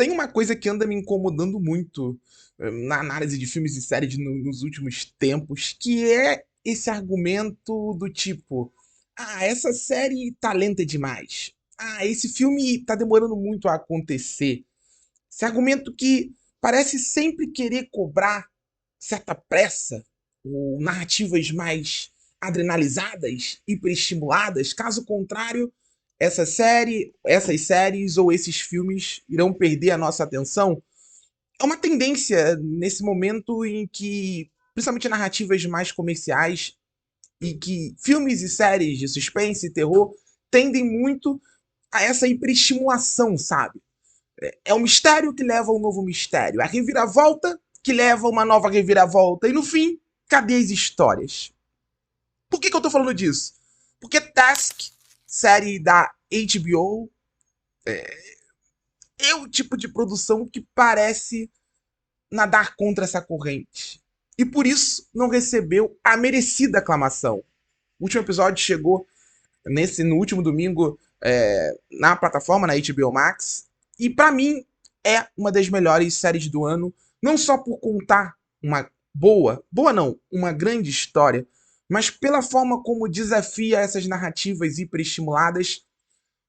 Tem uma coisa que anda me incomodando muito na análise de filmes e séries nos últimos tempos, que é esse argumento do tipo: ah, essa série tá lenta demais. Ah, esse filme tá demorando muito a acontecer. Esse argumento que parece sempre querer cobrar certa pressa, ou narrativas mais adrenalizadas, hiperestimuladas. Caso contrário, essas séries ou esses filmes irão perder a nossa atenção. É uma tendência nesse momento em que, principalmente narrativas mais comerciais, e que filmes e séries de suspense e terror tendem muito a essa hiperestimulação, sabe? É o mistério que leva a um novo mistério, a reviravolta que leva a uma nova reviravolta, e no fim, cadê as histórias? Por que eu tô falando disso? Porque Task, série da HBO, é o tipo de produção que parece nadar contra essa corrente. E por isso não recebeu a merecida aclamação. O último episódio chegou no último domingo na plataforma, na HBO Max. E pra mim é uma das melhores séries do ano. Não só por contar uma boa não, uma grande história, mas pela forma como desafia essas narrativas hiperestimuladas,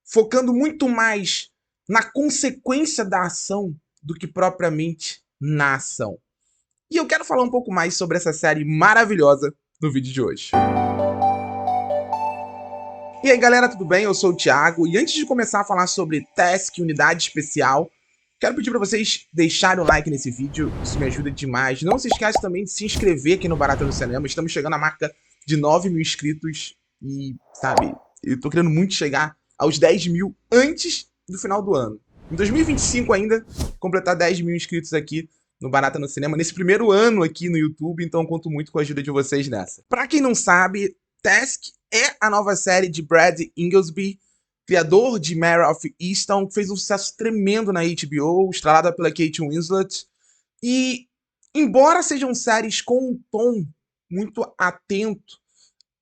focando muito mais na consequência da ação do que propriamente na ação. E eu quero falar um pouco mais sobre essa série maravilhosa no vídeo de hoje. E aí galera, tudo bem? Eu sou o Thiago e antes de começar a falar sobre Task Unidade Especial, quero pedir para vocês deixarem o like nesse vídeo, isso me ajuda demais. Não se esqueça também de se inscrever aqui no Barata no Cinema, estamos chegando à marca de 9 mil inscritos e, sabe, eu tô querendo muito chegar aos 10 mil antes do final do ano. Em 2025 ainda, completar 10 mil inscritos aqui no Barata no Cinema, nesse primeiro ano aqui no YouTube, então conto muito com a ajuda de vocês nessa. Pra quem não sabe, Task é a nova série de Brad Inglesby, criador de Mare of Easttown, que fez um sucesso tremendo na HBO, estrelada pela Kate Winslet. E, embora sejam séries com um tom muito atento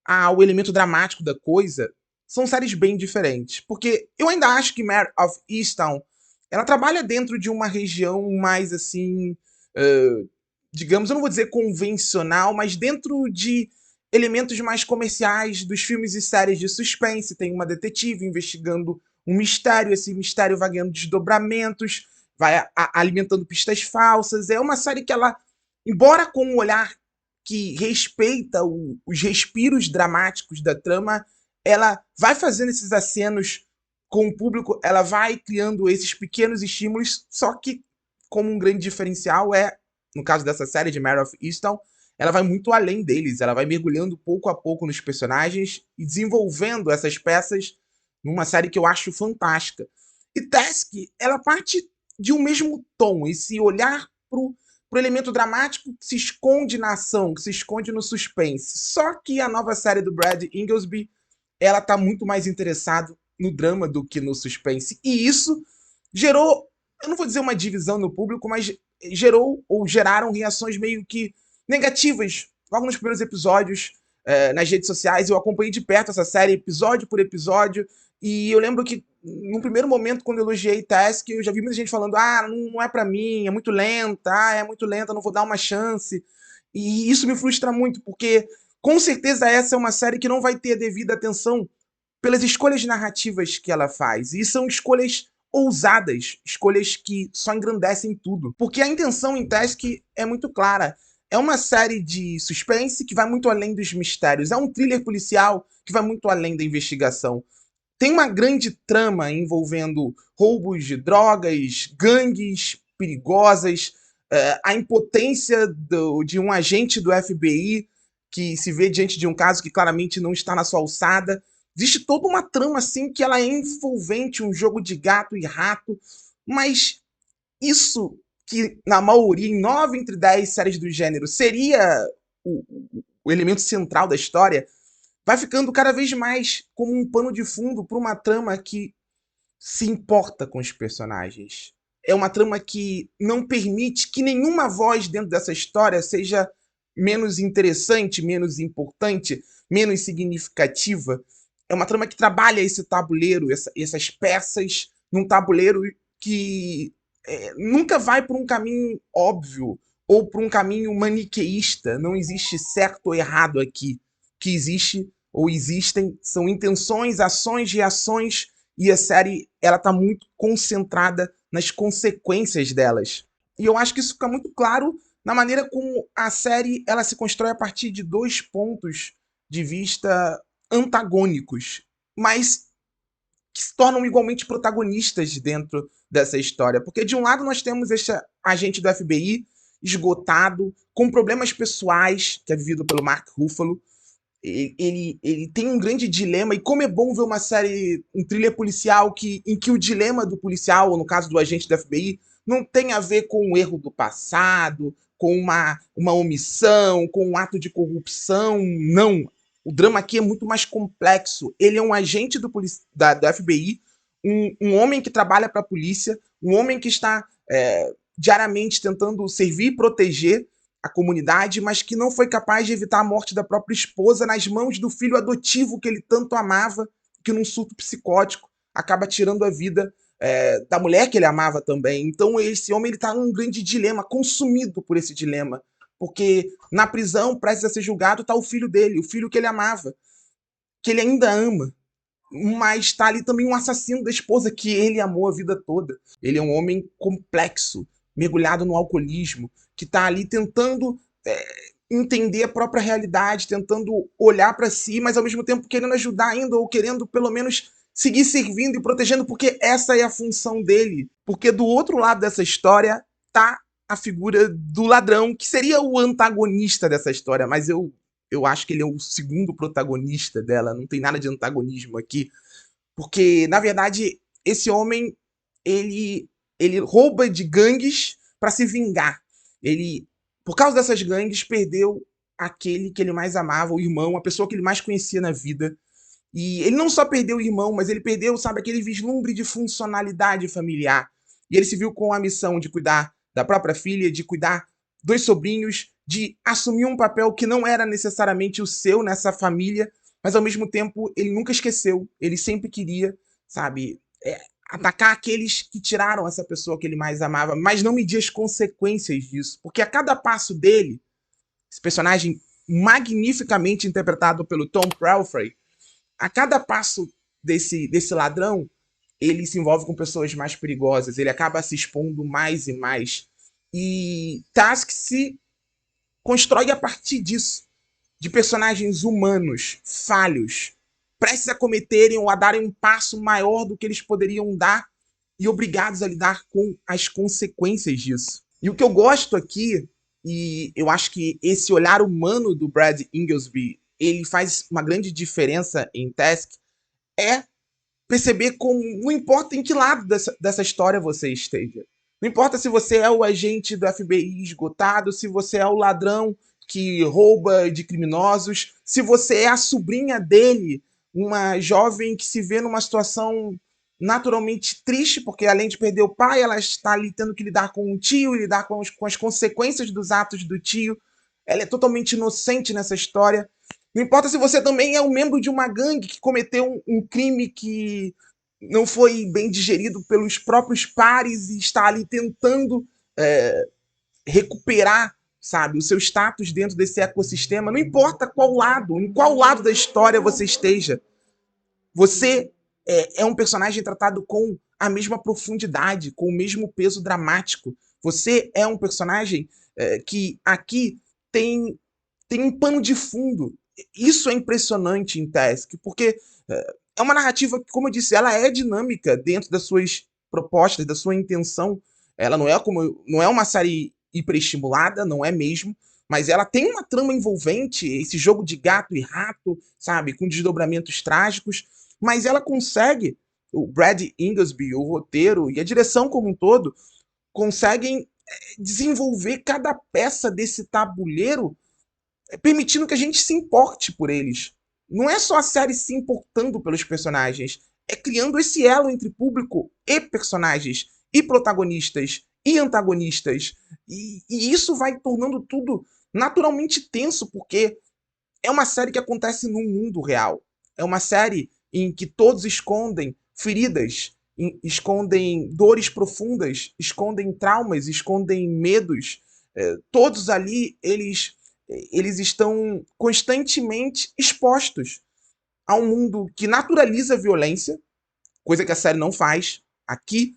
ao elemento dramático da coisa, são séries bem diferentes. Porque eu ainda acho que Mare of Easttown, ela trabalha dentro de uma região mais, assim, digamos, eu não vou dizer convencional, mas dentro de elementos mais comerciais dos filmes e séries de suspense. Tem uma detetive investigando um mistério, esse mistério vai ganhando desdobramentos, vai alimentando pistas falsas. É uma série que ela, embora com um olhar que respeita os respiros dramáticos da trama, ela vai fazendo esses acenos com o público, ela vai criando esses pequenos estímulos, só que como um grande diferencial é, no caso dessa série de Mare of Easttown, ela vai muito além deles, ela vai mergulhando pouco a pouco nos personagens e desenvolvendo essas peças numa série que eu acho fantástica. E Task, ela parte de um mesmo tom, esse olhar pro elemento dramático que se esconde na ação, que se esconde no suspense. Só que a nova série do Brad Inglesby, ela tá muito mais interessada no drama do que no suspense. E isso gerou, eu não vou dizer uma divisão no público, mas gerou ou geraram reações meio que negativas logo nos primeiros episódios nas redes sociais. Eu acompanhei de perto essa série, episódio por episódio, e eu lembro que num primeiro momento, quando eu elogiei Task, eu já vi muita gente falando: ah, não é pra mim, é muito lenta, é muito lenta, não vou dar uma chance. E isso me frustra muito, porque com certeza essa é uma série que não vai ter a devida atenção pelas escolhas narrativas que ela faz. E são escolhas ousadas, escolhas que só engrandecem tudo. Porque a intenção em Task é muito clara. É uma série de suspense que vai muito além dos mistérios. É um thriller policial que vai muito além da investigação. Tem uma grande trama envolvendo roubos de drogas, gangues perigosas, a impotência de um agente do FBI que se vê diante de um caso que claramente não está na sua alçada. Existe toda uma trama assim que ela é envolvente, um jogo de gato e rato, mas isso que na maioria, em 9 entre 10 séries do gênero, seria o, o elemento central da história, vai ficando cada vez mais como um pano de fundo para uma trama que se importa com os personagens. É uma trama que não permite que nenhuma voz dentro dessa história seja menos interessante, menos importante, menos significativa. É uma trama que trabalha esse tabuleiro, essas peças, num tabuleiro que nunca vai por um caminho óbvio ou por um caminho maniqueísta. Não existe certo ou errado aqui. O que existe ou existem são intenções, ações, reações, e a série ela tá muito concentrada nas consequências delas. E eu acho que isso fica muito claro na maneira como a série ela se constrói a partir de dois pontos de vista antagônicos, mas que se tornam igualmente protagonistas dentro dessa história. Porque de um lado nós temos este agente do FBI esgotado, com problemas pessoais, que é vivido pelo Mark Ruffalo. Ele tem um grande dilema, e como é bom ver uma série, um thriller policial em que o dilema do policial, ou no caso do agente do FBI, não tem a ver com o erro do passado, com uma omissão, com um ato de corrupção, não. O drama aqui é muito mais complexo. Ele é um agente do FBI, um homem que trabalha para a polícia, um homem que está diariamente tentando servir e proteger a comunidade, mas que não foi capaz de evitar a morte da própria esposa nas mãos do filho adotivo que ele tanto amava, que num surto psicótico acaba tirando a vida da mulher que ele amava também. Então esse homem está num grande dilema, consumido por esse dilema, porque na prisão, prestes a ser julgado, está o filho dele, o filho que ele amava, que ele ainda ama, mas está ali também um assassino da esposa que ele amou a vida toda. Ele é um homem complexo, mergulhado no alcoolismo, que está ali tentando entender a própria realidade, tentando olhar para si, mas ao mesmo tempo querendo ajudar ainda, ou querendo pelo menos seguir servindo e protegendo, porque essa é a função dele. Porque do outro lado dessa história tá a figura do ladrão, que seria o antagonista dessa história, mas eu acho que ele é o segundo protagonista dela, não tem nada de antagonismo aqui, porque na verdade esse homem ele rouba de gangues para se vingar. Ele, por causa dessas gangues, perdeu aquele que ele mais amava, o irmão, a pessoa que ele mais conhecia na vida. E ele não só perdeu o irmão, mas ele perdeu, sabe, aquele vislumbre de funcionalidade familiar. E ele se viu com a missão de cuidar da própria filha, de cuidar dos sobrinhos, de assumir um papel que não era necessariamente o seu nessa família, mas ao mesmo tempo ele nunca esqueceu, ele sempre queria, sabe, atacar aqueles que tiraram essa pessoa que ele mais amava, mas não medir as consequências disso, porque a cada passo dele, esse personagem magnificamente interpretado pelo Tom Pelphrey, a cada passo desse ladrão, ele se envolve com pessoas mais perigosas, ele acaba se expondo mais e mais. E Task se constrói a partir disso, de personagens humanos, falhos, prestes a cometerem ou a darem um passo maior do que eles poderiam dar e obrigados a lidar com as consequências disso. E o que eu gosto aqui, e eu acho que esse olhar humano do Brad Inglesby, ele faz uma grande diferença em Task, é perceber como não importa em que lado dessa história você esteja. Não importa se você é o agente do FBI esgotado, se você é o ladrão que rouba de criminosos, se você é a sobrinha dele, uma jovem que se vê numa situação naturalmente triste, porque além de perder o pai, ela está ali tendo que lidar com o tio e lidar com as consequências dos atos do tio. Ela é totalmente inocente nessa história. Não importa se você também é um membro de uma gangue que cometeu um crime que não foi bem digerido pelos próprios pares e está ali tentando recuperar, sabe, o seu status dentro desse ecossistema. Não importa qual lado, em qual lado da história você esteja, você é um personagem tratado com a mesma profundidade, com o mesmo peso dramático. Você é um personagem que aqui tem um pano de fundo. Isso é impressionante em Task, porque é uma narrativa que, como eu disse, ela é dinâmica dentro das suas propostas, da sua intenção. Ela não é uma série hiperestimulada, não é mesmo, mas ela tem uma trama envolvente, esse jogo de gato e rato, sabe, com desdobramentos trágicos, mas ela consegue, o Brad Inglesby, o roteiro e a direção como um todo, conseguem desenvolver cada peça desse tabuleiro, permitindo que a gente se importe por eles. Não é só a série se importando pelos personagens, é criando esse elo entre público e personagens, e protagonistas, e antagonistas. E isso vai tornando tudo naturalmente tenso, porque é uma série que acontece no mundo real. É uma série em que todos escondem feridas escondem dores profundas, escondem traumas, escondem medos. Todos ali, eles estão constantemente expostos a um mundo que naturaliza a violência, coisa que a série não faz. Aqui,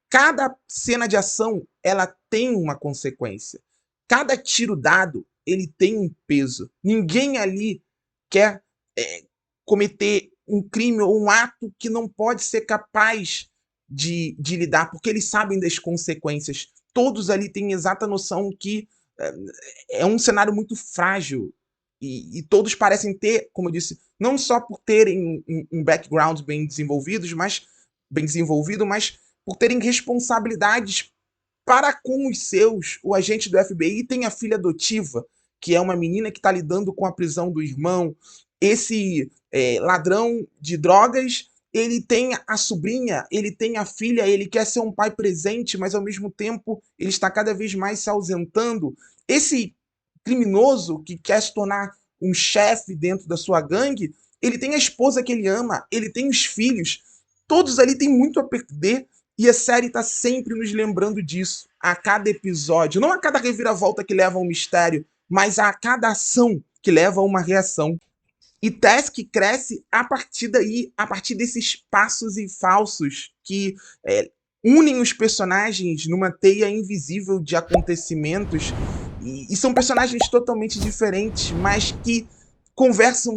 cada cena de ação, ela tem uma consequência. Cada tiro dado, ele tem um peso. Ninguém ali quer cometer um crime ou um ato que não pode ser capaz de lidar, porque eles sabem das consequências. Todos ali têm exata noção que é um cenário muito frágil. E todos parecem ter, como eu disse, não só por terem um background bem desenvolvido, mas por terem responsabilidades para com os seus. O agente do FBI tem a filha adotiva, que é uma menina que está lidando com a prisão do irmão. Esse ladrão de drogas, ele tem a sobrinha, ele tem a filha, ele quer ser um pai presente, mas ao mesmo tempo ele está cada vez mais se ausentando. Esse criminoso que quer se tornar um chefe dentro da sua gangue, ele tem a esposa que ele ama, ele tem os filhos. Todos ali têm muito a perder e a série está sempre nos lembrando disso. A cada episódio, não a cada reviravolta que leva a um mistério, mas a cada ação que leva a uma reação. E Task cresce a partir daí, a partir desses passos e falsos que unem os personagens numa teia invisível de acontecimentos. E são personagens totalmente diferentes, mas que conversam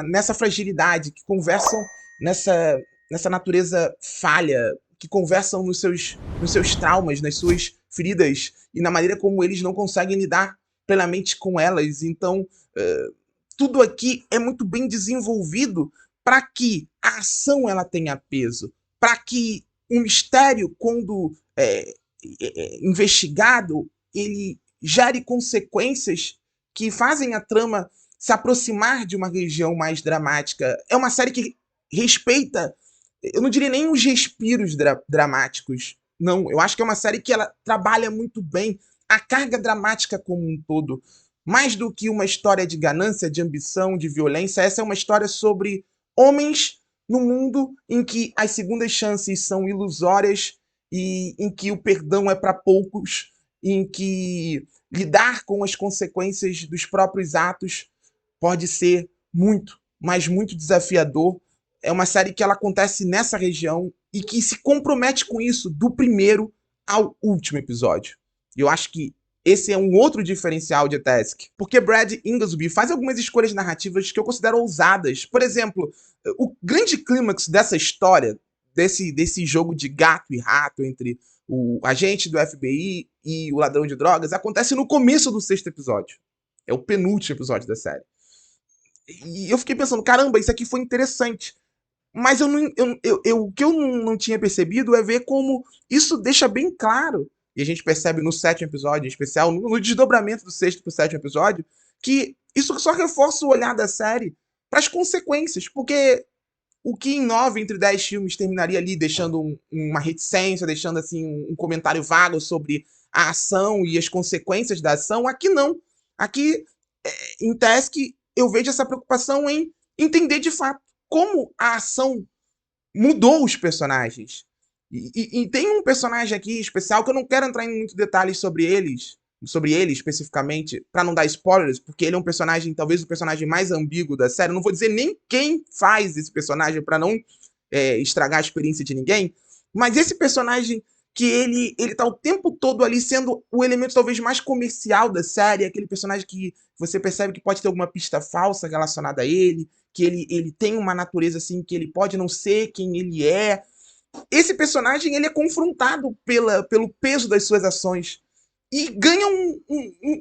nessa fragilidade, que conversam nessa natureza falha, que conversam nos seus traumas, nas suas feridas e na maneira como eles não conseguem lidar plenamente com elas. Então, tudo aqui é muito bem desenvolvido para que a ação ela tenha peso, para que o mistério, quando investigado, ele gere consequências que fazem a trama se aproximar de uma região mais dramática. É uma série que respeita, eu não diria nem os respiros dramáticos, não. Eu acho que é uma série que ela trabalha muito bem a carga dramática como um todo. Mais do que uma história de ganância, de ambição, de violência, essa é uma história sobre homens no mundo em que as segundas chances são ilusórias e em que o perdão é para poucos, em que lidar com as consequências dos próprios atos pode ser muito, mas muito desafiador. É uma série que ela acontece nessa região e que se compromete com isso do primeiro ao último episódio. E eu acho que esse é um outro diferencial de Task. Porque Brad Inglesby faz algumas escolhas narrativas que eu considero ousadas. Por exemplo, o grande clímax dessa história, desse jogo de gato e rato entre o agente do FBI e o ladrão de drogas, acontece no começo do 6º episódio. É o penúltimo episódio da série. E eu fiquei pensando, caramba, isso aqui foi interessante. Mas o que eu não tinha percebido é ver como isso deixa bem claro, e a gente percebe no 7º episódio, em especial, no desdobramento do 6º pro 7º episódio, que isso só reforça o olhar da série para as consequências, porque o que em 9 entre 10 filmes terminaria ali deixando uma reticência, deixando assim um comentário vago sobre a ação e as consequências da ação, aqui não. Aqui, em Task, eu vejo essa preocupação em entender de fato como a ação mudou os personagens. E tem um personagem aqui especial que eu não quero entrar em muitos detalhes sobre ele especificamente, para não dar spoilers, porque ele é um personagem, talvez o personagem mais ambíguo da série. Eu não vou dizer nem quem faz esse personagem para não estragar a experiência de ninguém, mas esse personagem que ele tá o tempo todo ali sendo o elemento talvez mais comercial da série, aquele personagem que você percebe que pode ter alguma pista falsa relacionada a ele, que ele tem uma natureza assim que ele pode não ser quem ele é. Esse personagem ele é confrontado pelo peso das suas ações e ganha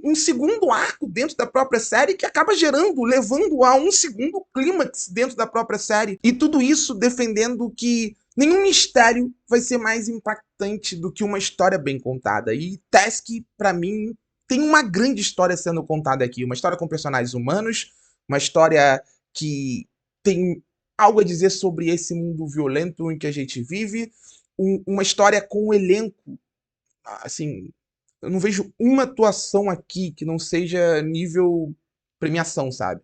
um segundo arco dentro da própria série que acaba levando a um segundo clímax dentro da própria série. E tudo isso defendendo que nenhum mistério vai ser mais impactante do que uma história bem contada. E Task, para mim, tem uma grande história sendo contada aqui. Uma história com personagens humanos, uma história que tem algo a dizer sobre esse mundo violento em que a gente vive, uma história com um elenco, assim, eu não vejo uma atuação aqui que não seja nível premiação, sabe?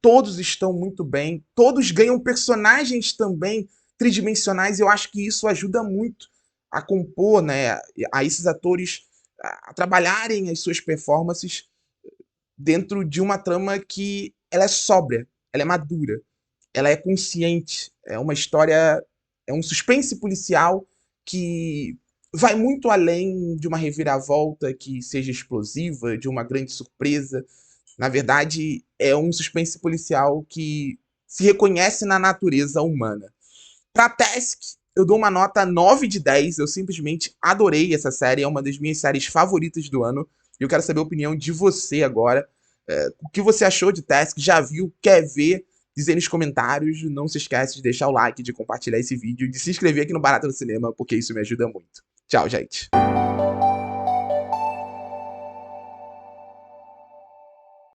Todos estão muito bem, todos ganham personagens também tridimensionais, e eu acho que isso ajuda muito a compor, né, a esses atores a trabalharem as suas performances dentro de uma trama que ela é sóbria, ela é madura, ela é consciente, é uma história, é um suspense policial que vai muito além de uma reviravolta que seja explosiva, de uma grande surpresa. Na verdade, é um suspense policial que se reconhece na natureza humana. Pra Task, eu dou uma nota 9 de 10. Eu simplesmente adorei essa série. É uma das minhas séries favoritas do ano. E eu quero saber a opinião de você agora. O que você achou de Task? Já viu? Quer ver? Diz aí nos comentários. Não se esquece de deixar o like, de compartilhar esse vídeo, de se inscrever aqui no Barata no Cinema, porque isso me ajuda muito. Tchau, gente.